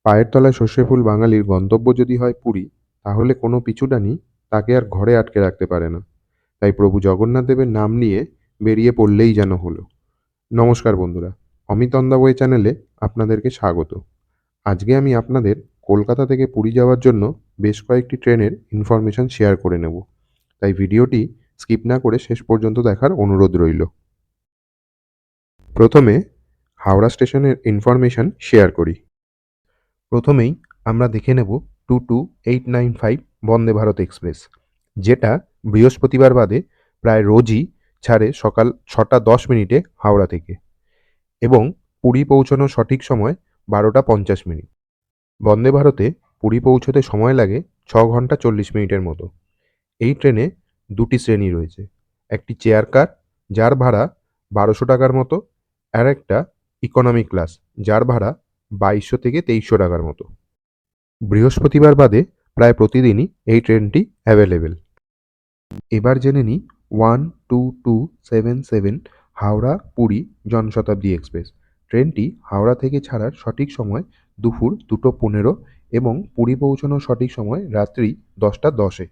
পায়ের তলায় সর্ষে ফুল বাঙালির গন্তব্য যদি হয় পুরী, তাহলে কোনো পিছুটানি তাকে আর ঘরে আটকে রাখতে পারে না। তাই প্রভু জগন্নাথ দেবের নাম নিয়ে বেরিয়ে পড়লেই যেন হলো। নমস্কার বন্ধুরা, অমিত অন দ্য ওয়ে চ্যানেলে আপনাদেরকে স্বাগত। আজকে আমি আপনাদের কলকাতা থেকে পুরী যাওয়ার জন্য বেশ কয়েকটি ট্রেনের ইনফরমেশন শেয়ার করে নেব। তাই ভিডিওটি স্কিপ না করে শেষ পর্যন্ত দেখার অনুরোধ রইল। প্রথমে হাওড়া স্টেশনের ইনফরমেশন শেয়ার করি। প্রথমেই আমরা দেখে নেব 22895 বন্দে ভারত এক্সপ্রেস, যেটা বৃহস্পতিবার বাদে প্রায় রোজই ছাড়ে সকাল 6:10 হাওড়া থেকে এবং পুরী পৌঁছানোর সঠিক সময় 12:50। বন্দে ভারতে পুরী পৌঁছতে সময় লাগে 6 ঘন্টা 40 মিনিটের মতো। এই ট্রেনে দুটি শ্রেণী রয়েছে, একটি চেয়ার কার যার ভাড়া 1200 টাকার মতো, আর একটা ইকোনমি ক্লাস যার ভাড়া 2200 থেকে 2300 টাকার মতো। বৃহস্পতিবার বাদে প্রায় প্রতিদিনই এই ট্রেনটি অ্যাভেলেবেল। এবার জেনে নিই 12277 হাওড়া পুরী জনশতাব্দী এক্সপ্রেস। ট্রেনটি হাওড়া থেকে ছাড়ার সঠিক সময় দুপুর 2:15 এবং পুরী পৌঁছানোর সঠিক সময় রাত্রি 10:10।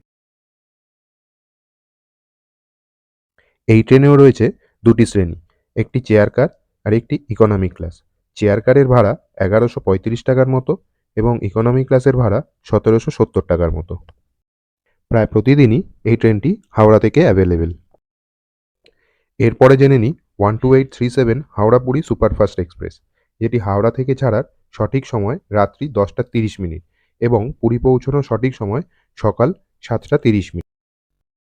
এই ট্রেনেও রয়েছে দুটি শ্রেণী, একটি চেয়ার কার আর একটি ইকোনমি ক্লাস। চেয়ার কারের ভাড়া 1135 টাকার মতো এবং ইকোনমি ক্লাসের ভাড়া 1770 টাকার মতো। প্রায় প্রতিদিনই এই ট্রেনটি হাওড়া থেকে অ্যাভেলেবেল। এরপরে জেনে নিই 12837 হাওড়া পুরী সুপারফাস্ট এক্সপ্রেস, যেটি হাওড়া থেকে ছাড়ার সঠিক সময় রাত্রি 10:30 এবং পুরী পৌঁছানোর সঠিক সময় সকাল 7:30।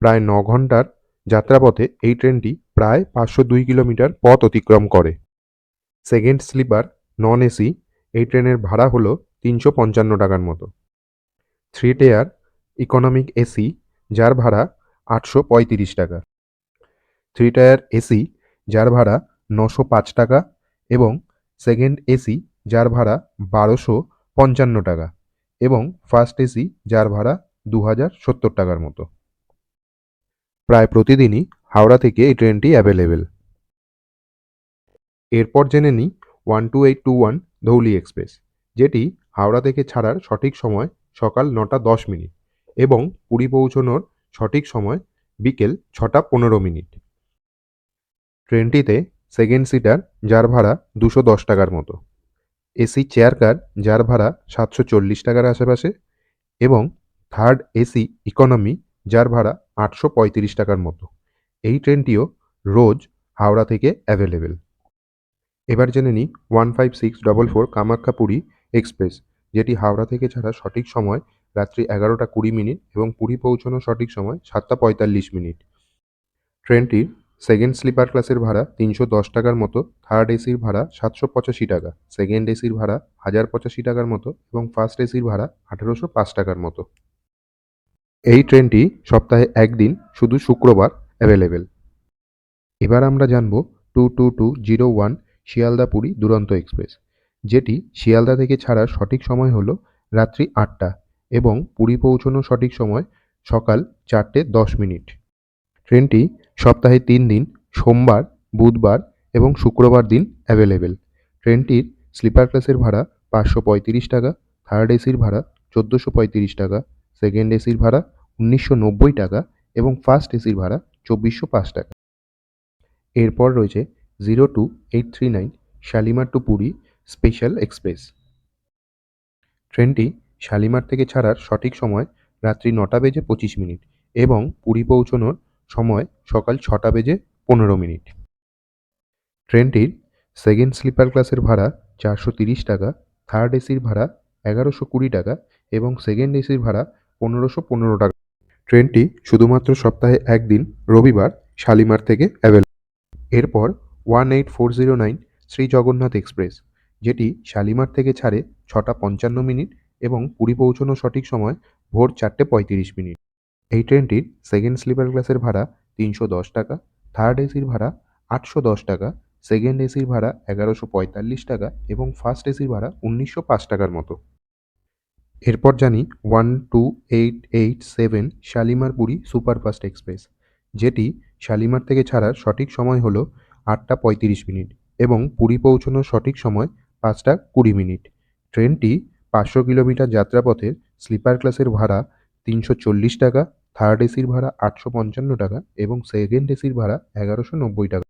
প্রায় 9 ঘন্টার যাত্রাপথে এই ট্রেনটি প্রায় 502 কিলোমিটার পথ অতিক্রম করে। সেকেন্ড স্লিপার নন এসি এই ট্রেনের ভাড়া হলো 355 টাকার মতো। 3 টায়ার ইকোনমিক এসি যার ভাড়া 835 টাকা। 3 টায়ার এসি যার ভাড়া 905 টাকা এবং সেকেন্ড এসি যার ভাড়া 1255 টাকা এবং ফার্স্ট এসি যার ভাড়া 2070 টাকার মতো। প্রায় প্রতিদিনই হাওড়া থেকে এই ট্রেনটি অ্যাভেলেবেল। এরপর জেনে নিই 12821 ধৌলি এক্সপ্রেস, যেটি হাওড়া থেকে ছাড়ার সঠিক সময় সকাল 9:10 এবং পুরী পৌঁছানোর সঠিক সময় বিকেল 6:15। ট্রেনটিতে সেকেন্ড সিটার যার ভাড়া 210 টাকার মতো, এসি চেয়ার কার যার ভাড়া 740 টাকার আশেপাশে এবং থার্ড এসি ইকোনমি যার ভাড়া 835 টাকার মতো। এই ট্রেনটিও রোজ হাওড়া থেকে অ্যাভেলেবেল। এবার জেনে নিই 15644 কামাখ্যা পুরী এক্সপ্রেস, যেটি হাওড়া থেকে ছাড়া সঠিক সময় রাত্রি 11:20 এবং পুরী পৌঁছানোর সঠিক সময় 7:45। ট্রেনটির সেকেন্ড স্লিপার ক্লাসের ভাড়া 310 টাকার মতো, থার্ড এসির ভাড়া 785 টাকা, সেকেন্ড এসির ভাড়া 1085 টাকার মতো এবং ফার্স্ট এসির ভাড়া 1805 টাকার মতো। এই ট্রেনটি সপ্তাহে একদিন শুধু শুক্রবার অ্যাভেলেবেল। এবার আমরা জানব 22201 শিয়ালদা পুরী দুরন্ত এক্সপ্রেস, যেটি শিয়ালদা থেকে ছাড়ার সঠিক সময় হলো রাত্রি 8টা এবং পুরী পৌঁছানোর সঠিক সময় সকাল 4:10। ট্রেনটি সপ্তাহে 3 দিন সোমবার, বুধবার এবং শুক্রবার দিন অ্যাভেলেবেল। ট্রেনটির স্লিপার ক্লাসের ভাড়া 535 টাকা, থার্ড এসির ভাড়া 1435 টাকা, সেকেন্ড এসির ভাড়া 1990 টাকা এবং ফার্স্ট এসির ভাড়া 2405 টাকা। এরপর রয়েছে 02839 Shalimar to Puri special express. ট্রেনটি শালিমার থেকে ছাড়ার সঠিক সময় রাত্রি 9:25 এবং পুরী পৌঁছানোর সময় সকাল 6:15। ট্রেনটির সেকেন্ড স্লিপার ক্লাসের ভাড়া 430 টাকা, থার্ড এসির ভাড়া 1120 টাকা এবং সেকেন্ড এসির ভাড়া 1515 টাকা। ট্রেনটি শুধুমাত্র সপ্তাহে একদিন রবিবার শালিমার থেকে অ্যাভেলেবল। এরপর 18409 শ্রী জগন্নাথ এক্সপ্রেস, যেটি শালিমার থেকে ছাড়ে 6:55 এবং পুরী পৌঁছানোর সঠিক সময় ভোর 4:35। এই ট্রেনটির সেকেন্ড স্লিপার ক্লাসের ভাড়া 310 টাকা, থার্ড এসির ভাড়া 810 টাকা, সেকেন্ড এসির ভাড়া 1145 টাকা এবং ফার্স্ট এসির ভাড়া 1905 টাকার মতো। এরপর জানি 12887 শালিমার পুরী সুপারফাস্ট এক্সপ্রেস, যেটি শালিমার থেকে ছাড়ার সঠিক সময় হল 8:35 এবং পুরী পৌঁছানোর সঠিক সময় 5:20। ট্রেনটি 500 কিলোমিটার যাত্রাপথের স্লিপার ক্লাসের ভাড়া 340 টাকা, থার্ড এসির ভাড়া 855 টাকা এবং সেকেন্ড এসির ভাড়া 1190 টাকা।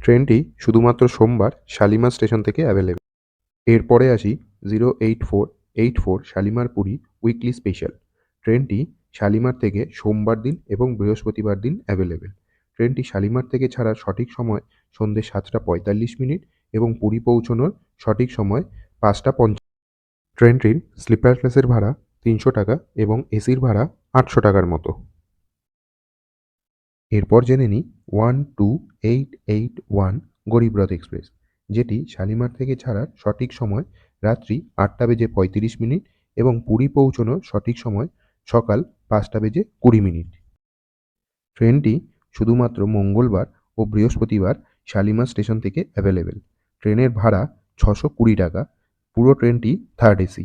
ট্রেনটি শুধুমাত্র সোমবার শালিমার স্টেশন থেকে অ্যাভেলেবেল। এরপরে আসি 08484 শালিমার পুরী উইকলি স্পেশাল। ট্রেনটি শালিমার থেকে সোমবার দিন এবং বৃহস্পতিবার দিন অ্যাভেলেবেল। ট্রেনটি শালিমার থেকে ছাড়ার সঠিক সময় সন্ধ্যে 7:45 এবং পুরী পৌঁছানোর সঠিক সময় 5:50। ট্রেনটির স্লিপার ক্লাসের ভাড়া 300 টাকা এবং এসির ভাড়া 800 টাকার মতো। এরপর জেনে নিই 12881 গরিবরথ এক্সপ্রেস, যেটি শালিমার থেকে ছাড়ার সঠিক সময় রাত্রি 8:35 এবং পুরী পৌঁছানোর সঠিক সময় সকাল 5:20। ট্রেনটি শুধুমাত্র মঙ্গলবার ও বৃহস্পতিবার শালিমার স্টেশন থেকে অ্যাভেলেবেল। ট্রেনের ভাড়া 620 টাকা। পুরো ট্রেনটি থার্ড এসি।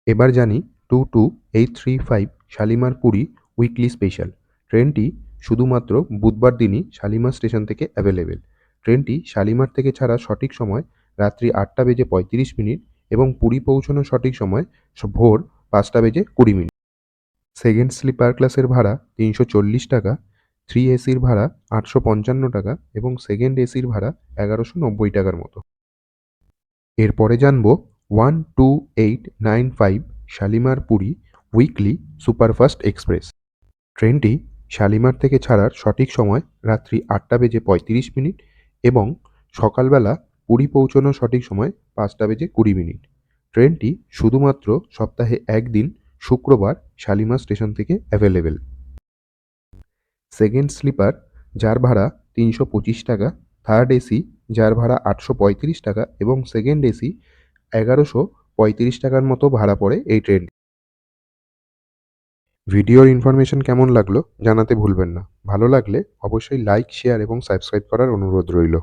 এবার জানি 22835 শালিমার পুরী উইকলি স্পেশাল। ট্রেনটি শুধুমাত্র বুধবার দিনই শালিমার স্টেশন থেকে অ্যাভেলেবেল। ট্রেনটি শালিমার থেকে ছাড়ার সঠিক সময় রাত্রি 8:35 এবং পুরী পৌঁছানোর সঠিক সময় ভোর 5:20। সেকেন্ড স্লিপার ক্লাসের ভাড়া 340 টাকা, 3 এসির ভাড়া 855 টাকা এবং সেকেন্ড এসির ভাড়া 1190 টাকার মতো। এরপরে জানব 12895 Shalimar Puri weekly superfast express. ট্রেনটি শালিমার থেকে ছাড়ার সঠিক সময় রাত্রি 8:35 এবং সকালবেলা পুরী পৌঁছানোর সঠিক সময় 5:20। ট্রেনটি শুধুমাত্র সপ্তাহে একদিন শুক্রবার শালিমার স্টেশন থেকে অ্যাভেলেবেল। সেকেন্ড স্লিপার, যার ভাড়া 325 টাকা, থার্ড এসি যার ভাড়া 835 টাকা এবং সেকেন্ড এসি 1135 টাকার মতো ভাড়া পড়ে এই ট্রেন। ভিডিওর ইনফরমেশন কেমন লাগলো জানাতে ভুলবেন না। ভালো লাগলে অবশ্যই লাইক, শেয়ার এবং সাবস্ক্রাইব করার অনুরোধ রইল।